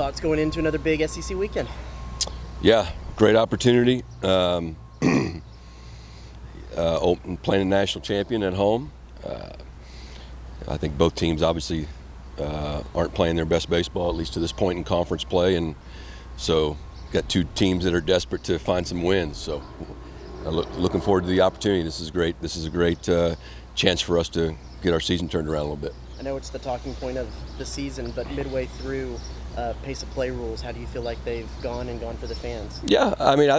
thoughts going into another big SEC weekend? Yeah, great opportunity. Playing a national champion at home. I think both teams obviously aren't playing their best baseball, at least to this point in conference play, and so got two teams that are desperate to find some wins. So looking forward to the opportunity. This is great. This is a great chance for us to get our season turned around a little bit. I know it's the talking point of the season, but midway through, pace of play rules, how do you feel like they've gone for the fans? Yeah, I mean,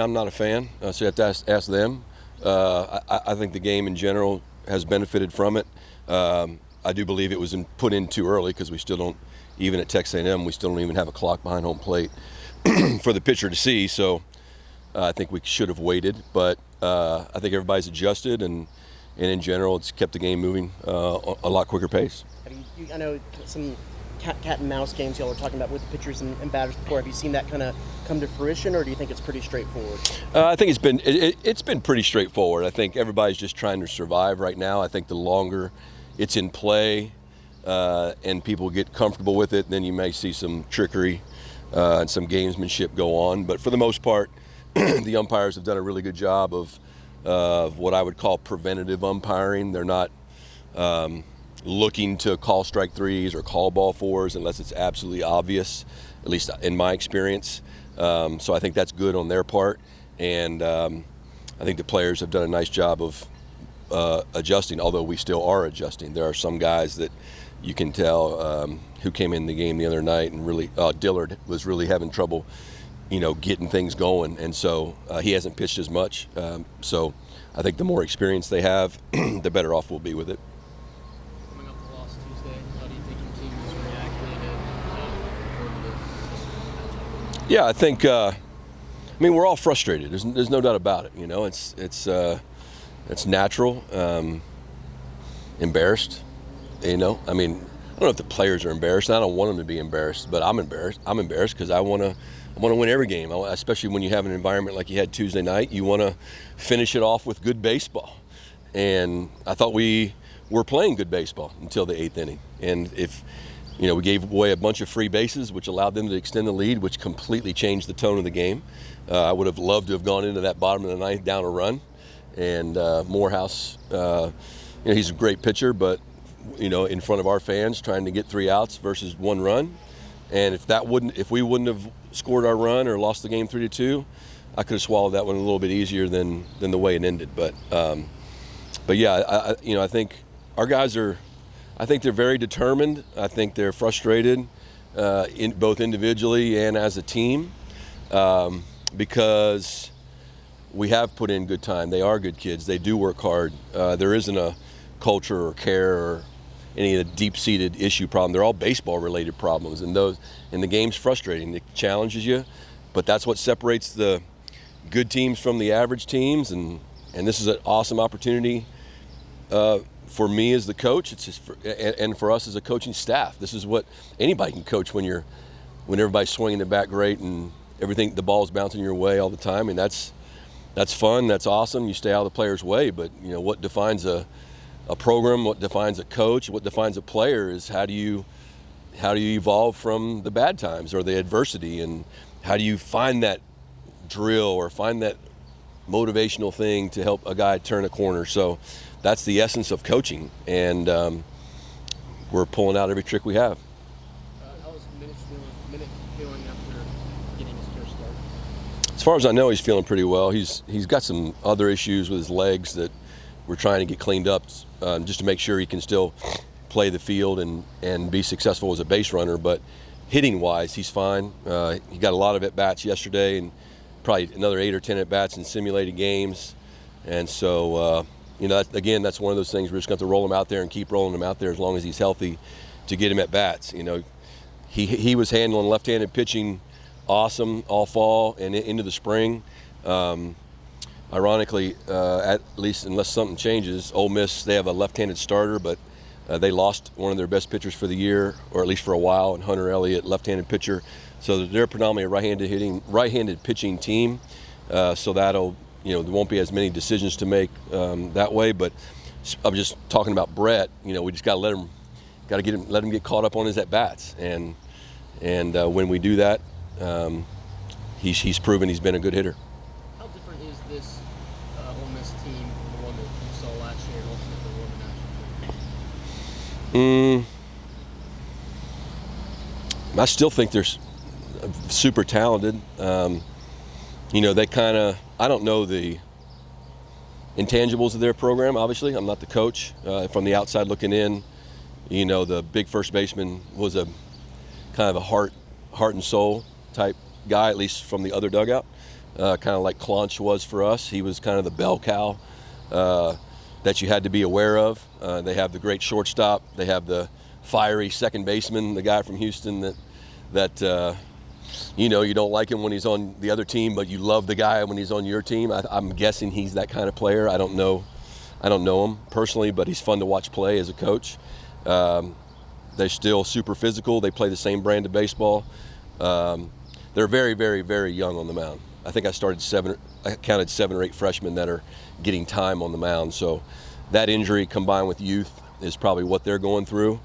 I'm not a fan, so you have to ask them. I think the game in general has benefited from it. I do believe it was put in too early because we still don't, even at Texas A&M, we still don't even have a clock behind home plate for the pitcher to see. So I think we should have waited, but I think everybody's adjusted, and in general, it's kept the game moving a lot quicker pace. I know some cat and mouse games y'all were talking about with the pitchers and batters before. Have you seen that kind of come to fruition, or do you think it's pretty straightforward? I think it's been pretty straightforward. I think everybody's just trying to survive right now. I think the longer it's in play and people get comfortable with it, then you may see some trickery and some gamesmanship go on. But for the most part, the umpires have done a really good job of what I would call preventative umpiring. They're not looking to call strike threes or call ball fours unless it's absolutely obvious, at least in my experience. So I think that's good on their part, and I think the players have done a nice job of adjusting, although we still are adjusting. There are some guys that you can tell who came in the game the other night and really, Dillard was really having trouble, getting things going, and so he hasn't pitched as much. So I think the more experience they have, the better off we'll be with it. Coming up to loss Tuesday, how do you think your team is reacting to Yeah, I think. We're all frustrated. There's no doubt about it. It's natural. Embarrassed. I don't know if the players are embarrassed. I don't want them to be embarrassed, but I'm embarrassed. I'm embarrassed because I want to win every game, especially when you have an environment like you had Tuesday night. You want to finish it off with good baseball. And I thought we were playing good baseball until the 8th inning. And we gave away a bunch of free bases, which allowed them to extend the lead, which completely changed the tone of the game. I would have loved to have gone into that bottom of the ninth down a run. And Morehouse, he's a great pitcher, but, in front of our fans trying to get 3 outs versus 1 run. And if we wouldn't have scored our run or lost the game 3-2, I could have swallowed that one a little bit easier than the way it ended. But yeah, I think our guys I think they're very determined. I think they're frustrated, both individually and as a team, because we have put in good time. They are good kids. They do work hard. There isn't a culture or care or any of the deep-seated issue problem. They're all baseball-related problems, and the game's frustrating. It challenges you, but that's what separates the good teams from the average teams, and this is an awesome opportunity for me as the coach. It's just and for us as a coaching staff. This is what anybody can coach when everybody's swinging the bat great and everything, the ball's bouncing your way all the time. And that's fun. That's awesome. You stay out of the player's way, but what defines a program, what defines a coach, what defines a player is how do you evolve from the bad times or the adversity, and how do you find that drill or find that motivational thing to help a guy turn a corner. So that's the essence of coaching, and we're pulling out every trick we have. How is Minnick feeling after getting his first start? As far as I know, he's feeling pretty well. He's got some other issues with his legs that we're trying to get cleaned up just to make sure he can still play the field and be successful as a base runner. But hitting-wise, he's fine. He got a lot of at-bats yesterday and probably another 8 or 10 at-bats in simulated games. And so, that's one of those things we're just going to have to roll him out there and keep rolling him out there as long as he's healthy to get him at-bats. He was handling left-handed pitching awesome all fall and into the spring. Ironically, at least unless something changes, Ole Miss, they have a left-handed starter, but they lost one of their best pitchers for the year, or at least for a while, and Hunter Elliott, left-handed pitcher. So they're predominantly a right-handed pitching team. So that'll, there won't be as many decisions to make that way. But I'm just talking about Brett. We just got to let him get caught up on his at bats, and And when we do that, he's proven he's been a good hitter. How different is this Ole Miss team from the one that you saw last year and ultimately won the national championship? I still think they're super talented. They I don't know the intangibles of their program, obviously. I'm not the coach. From the outside looking in, the big first baseman was a kind of a heart and soul type guy, at least from the other dugout, kind of like Clonch was for us. He was kind of the bell cow that you had to be aware of. They have the great shortstop. They have the fiery second baseman, the guy from Houston that you don't like him when he's on the other team, but you love the guy when he's on your team. I'm guessing he's that kind of player. I don't know him personally, but he's fun to watch play as a coach. They're still super physical. They play the same brand of baseball. They're very, very, very young on the mound. I think I counted 7 or 8 freshmen that are getting time on the mound. So that injury combined with youth is probably what they're going through.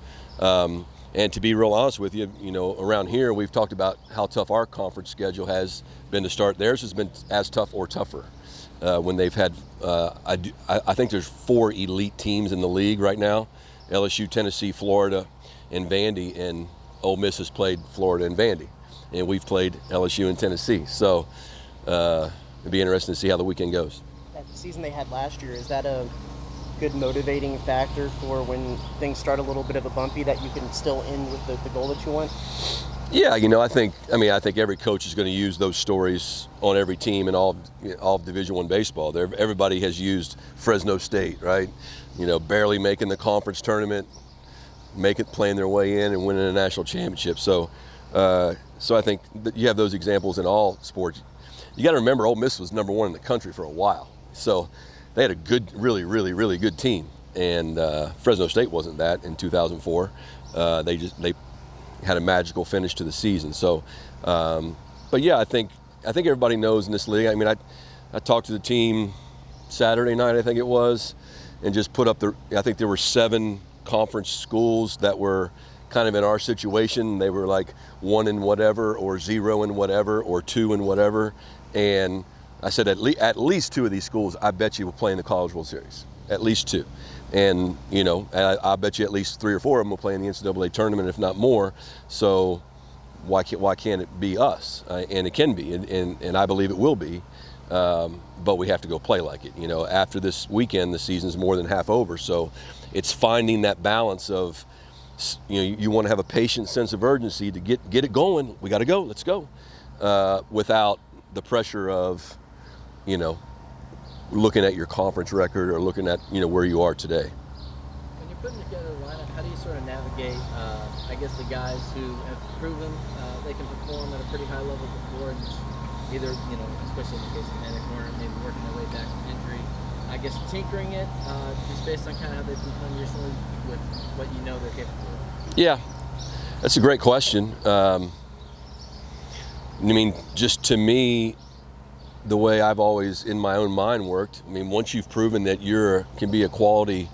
And to be real honest with you, around here we've talked about how tough our conference schedule has been to start. Theirs has been as tough or tougher when they've had. I think there's 4 elite teams in the league right now: LSU, Tennessee, Florida, and Vandy. And Ole Miss has played Florida and Vandy, and we've played LSU and Tennessee. So it'd be interesting to see how the weekend goes. That season they had last year, is that a good motivating factor for when things start a little bit of a bumpy, that you can still end with the goal that you want? Yeah, I think every coach is going to use those stories on every team in all of Division I baseball. Everybody has used Fresno State, right? Barely making the conference tournament, playing their way in and winning a national championship. So I think that you have those examples in all sports. You got to remember, Ole Miss was number 1 in the country for a while. So they had a good, really, really, really good team, and Fresno State wasn't that in 2004. They had a magical finish to the season. So, but yeah, I think everybody knows in this league. I mean, I talked to the team Saturday night, I think it was, and just put up I think there were 7 conference schools that were kind of in our situation. They were like 1 in whatever, or 0 in whatever, or 2 in whatever, and I said at least 2 of these schools, I bet you will play in the College World Series. At least 2. And, I bet you at least 3 or 4 of them will play in the NCAA tournament, if not more. So why can't it be us? And it can be, and I believe it will be. But we have to go play like it. After this weekend, the season's more than half over. So it's finding that balance of, you want to have a patient sense of urgency to get it going. We got to go. Let's go. Without the pressure of, looking at your conference record or looking at, where you are today. When you're putting together a lineup, how do you sort of navigate, the guys who have proven they can perform at a pretty high level before, and just either, especially in the case of Manicorn, maybe working their way back from injury, tinkering it just based on kind of how they've been playing recently with what they're capable of? Yeah, that's a great question. Just to me, the way I've always in my own mind worked, once you've proven that can be a quality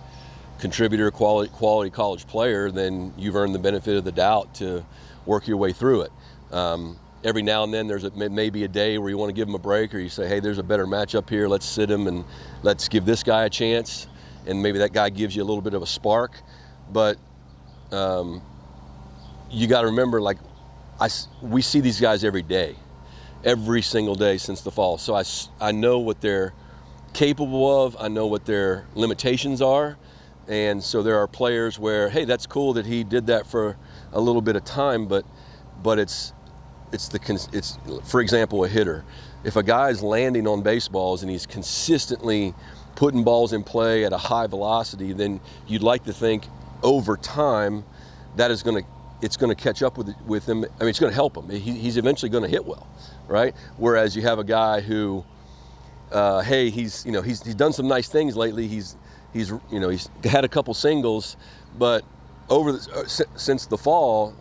contributor, quality college player, then you've earned the benefit of the doubt to work your way through it. Every now and then there's maybe a day where you want to give him a break, or you say, hey, there's a better matchup here, let's sit him and let's give this guy a chance, and maybe that guy gives you a little bit of a spark. But you got to remember, we see these guys every day. Every single day since the fall. So I know what they're capable of. I know what their limitations are. And so there are players where, hey, that's cool that he did that for a little bit of time, but it's for example, a hitter. If a guy's landing on baseballs and he's consistently putting balls in play at a high velocity, then you'd like to think over time that is it's going to catch up with him. It's going to help him. He's eventually going to hit well, right? Whereas you have a guy who, he's done some nice things lately. He's had a couple singles, but since the fall,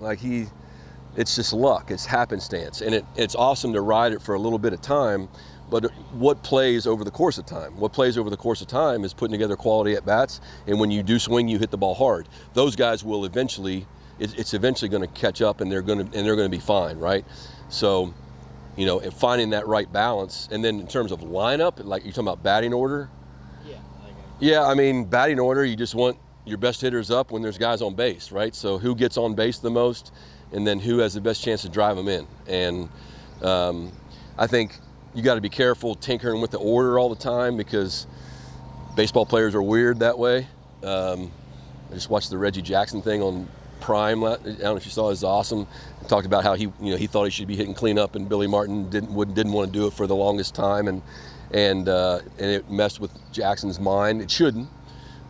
it's just luck. It's happenstance, and it's awesome to ride it for a little bit of time. But what plays over the course of time? What plays over the course of time is putting together quality at bats, and when you do swing, you hit the ball hard. Those guys will eventually, it's eventually going to catch up, and they're going to be fine, right? So, you know, and finding that right balance, and then in terms of lineup, like you're talking about batting order. Yeah, I mean, batting order, you just want your best hitters up when there's guys on base, right? So who gets on base the most, and then who has the best chance to drive them in. And I think you got to be careful tinkering with the order all the time, because baseball players are weird that way. I just watched the Reggie Jackson thing on Prime. I don't know if you saw it. It was awesome. He talked about how he thought he should be hitting cleanup, and Billy Martin didn't want to do it for the longest time, and it messed with Jackson's mind. It shouldn't,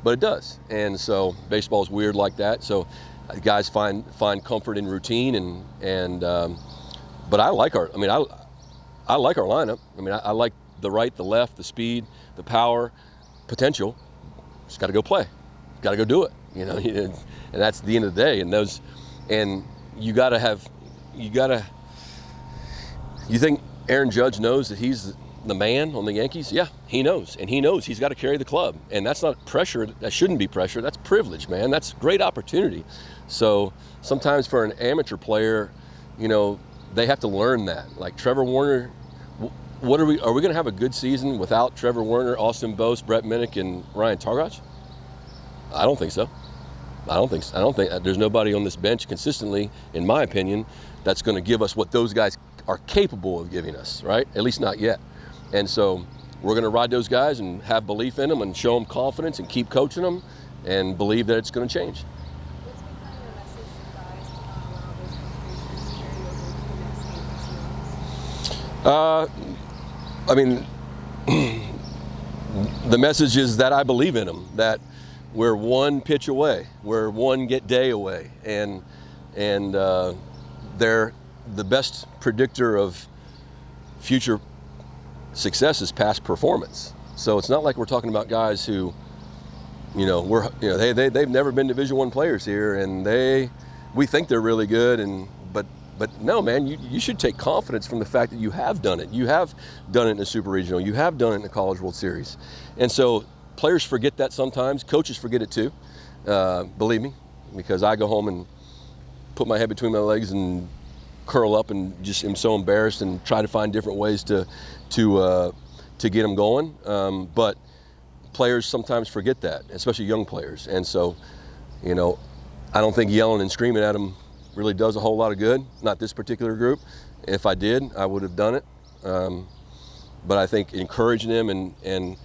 but it does. And so baseball is weird like that. So guys find comfort in routine, but I like our lineup. I mean, I like the right, the left, the speed, the power, potential. Just got to go play. Got to go do it. You know, and that's the end of the day. And you think Aaron Judge knows that he's the man on the Yankees? Yeah, he knows. And he knows he's got to carry the club. And that's not pressure. That shouldn't be pressure. That's privilege, man. That's great opportunity. So sometimes for an amateur player, you know, they have to learn that. Like Trevor Warner, are we going to have a good season without Trevor Warner, Austin Bose, Brett Minnick, and Ryan Targach? I don't think so. I don't think there's nobody on this bench consistently, in my opinion, that's going to give us what those guys are capable of giving us, right? At least not yet. And so we're going to ride those guys and have belief in them and show them confidence and keep coaching them and believe that it's going to change. What's been kind of your message to guys to allow those conversations to carry over to the next game? I mean, the message is that I believe in them, that we're one pitch away, we're one day away, and they're the best predictor of future success is past performance. So it's not like we're talking about guys who, they've never been Division I players here, and we think they're really good, but no, man, you should take confidence from the fact that you have done it. You have done it in the Super Regional. You have done it in the College World Series, and so players forget that sometimes. Coaches forget it too. Believe me, because I go home and put my head between my legs and curl up and just am so embarrassed and try to find different ways to get them going. But players sometimes forget that, especially young players. And so, I don't think yelling and screaming at them really does a whole lot of good. Not this particular group. If I did, I would have done it. But I think encouraging them and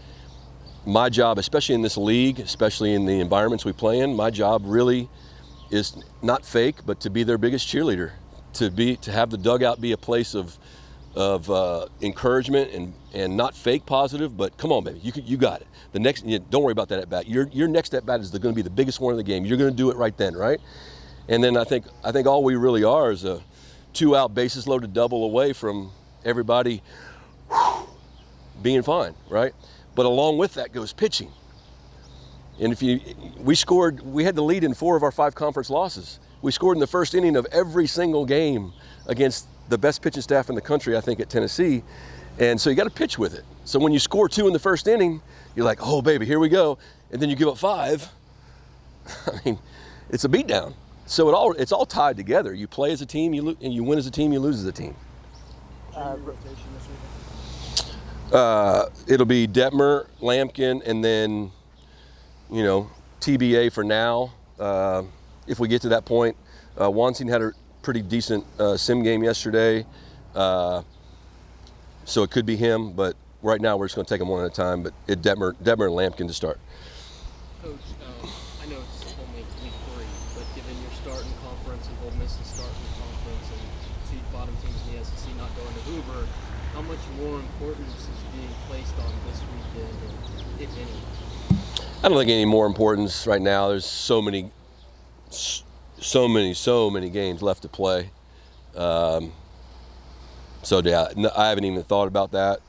my job, especially in this league, especially in the environments we play in, my job really is not fake, but to be their biggest cheerleader, to have the dugout be a place of encouragement and not fake positive, but come on, baby, you got it. The next, don't worry about that at bat. Your next at bat is going to be the biggest one of the game. You're going to do it right then, right? And then I think all we really are is a 2-out bases loaded double away from everybody being fine, right? But along with that goes pitching. And we had the lead in 4 of our 5 conference losses. We scored in the first inning of every single game against the best pitching staff in the country, I think, at Tennessee. And so you got to pitch with it. So when you score 2 in the first inning, you're like, oh, baby, here we go. And then you give up 5. I mean, it's a beatdown. So it's all tied together. You play as a team, and you win as a team, you lose as a team. Rotation this week? It'll be Detmer, Lampkin, and then, TBA for now. If we get to that point, Wansing had a pretty decent sim game yesterday, so it could be him. But right now, we're just going to take them one at a time. But Detmer and Lampkin to start. Coach, I know it's only week 3, but given your start in conference and Ole Miss' start in conference and 2 bottom teams in the SEC not going to Hoover, how much more importance is being placed on this weekend, if any? I don't think any more importance right now. There's so many games left to play. I haven't even thought about that.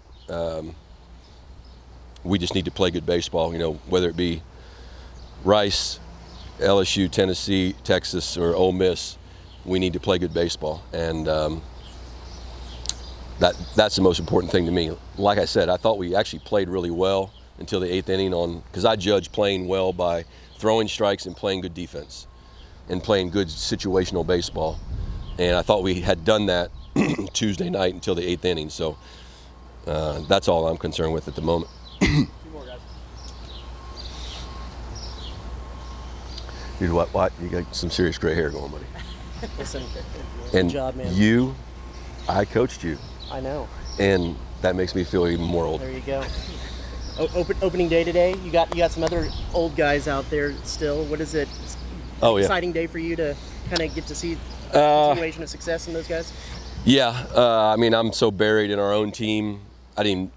We just need to play good baseball, whether it be Rice, LSU, Tennessee, Texas, or Ole Miss. We need to play good baseball, and that's the most important thing to me. Like I said, I thought we actually played really well until the 8th inning because I judge playing well by throwing strikes and playing good defense. and playing good situational baseball. And I thought we had done that Tuesday night until the 8th inning. So that's all I'm concerned with at the moment. Two more guys. Dude, what? You got some serious gray hair going, buddy. Listen, And good job, man. I coached you, I know. and that makes me feel even more old. There you go. Opening day today. You got some other old guys out there still. What is it? Oh, yeah. Exciting day for you to kind of get to see continuation of success in those guys. Yeah, I mean, I'm so buried in our own team. I didn't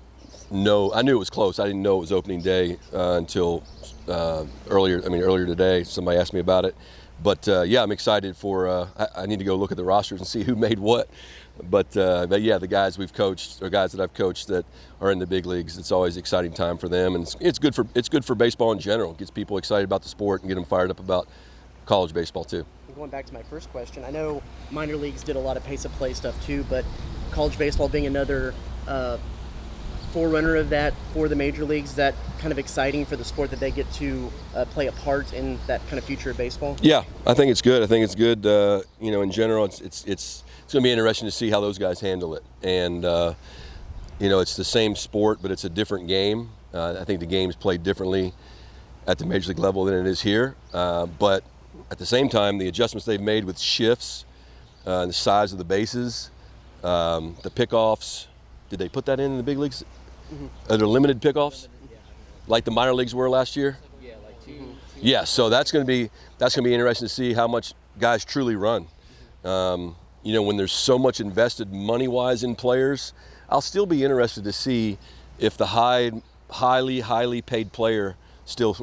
know. I knew it was close. I didn't know it was opening day until earlier today. Somebody asked me about it. But yeah, I'm excited for. I need to go look at the rosters and see who made what. But yeah, the guys we've coached, or guys that I've coached that are in the big leagues, it's always an exciting time for them, and it's good for baseball in general. It gets people excited about the sport and get them fired up about college baseball too. Going back to my first question, I know minor leagues did a lot of pace of play stuff too, but college baseball being another forerunner of that for the major leagues, is that kind of exciting for the sport that they get to play a part in that kind of future of baseball? Yeah, I think it's good. I think it's good. In general, it's going to be interesting to see how those guys handle it. And it's the same sport, but it's a different game. I think the game's played differently at the major league level than it is here. But at the same time, the adjustments they've made with shifts, the size of the bases, the pickoffs. Did they put that in the big leagues? Mm-hmm. Are there limited pickoffs, like the minor leagues were last year? Yeah, like two. Yeah, so that's going to be interesting to see how much guys truly run. When there's so much invested money-wise in players, I'll still be interested to see if the highly paid player still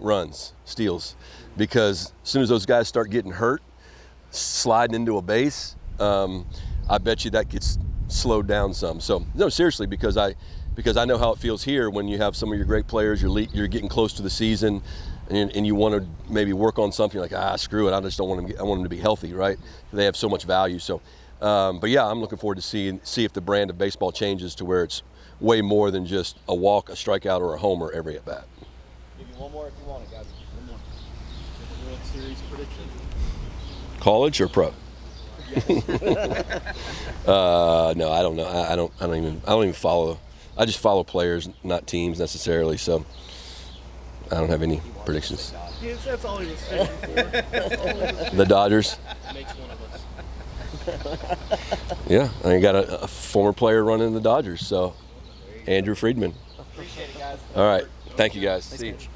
steals, because as soon as those guys start getting hurt, sliding into a base, I bet you that gets slowed down some. So no, seriously, because I know how it feels here when you have some of your great players, you're getting close to the season, and you want to maybe work on something. You're like, screw it, I just don't want them. I want them to be healthy, right? They have so much value. So, but yeah, I'm looking forward to see if the brand of baseball changes to where it's way more than just a walk, a strikeout, or a homer every at bat. Give you one more if you want it, guys. One more. World Series prediction. College or pro? No, I don't know. I don't even follow. I just follow players, not teams necessarily. So I don't have any predictions. Yes, that's all he was saying for. The Dodgers. Makes one of us. Yeah, I got a former player running the Dodgers. So Andrew Friedman. Appreciate it, guys. All right, thank you guys. Thanks, See you. Mitch.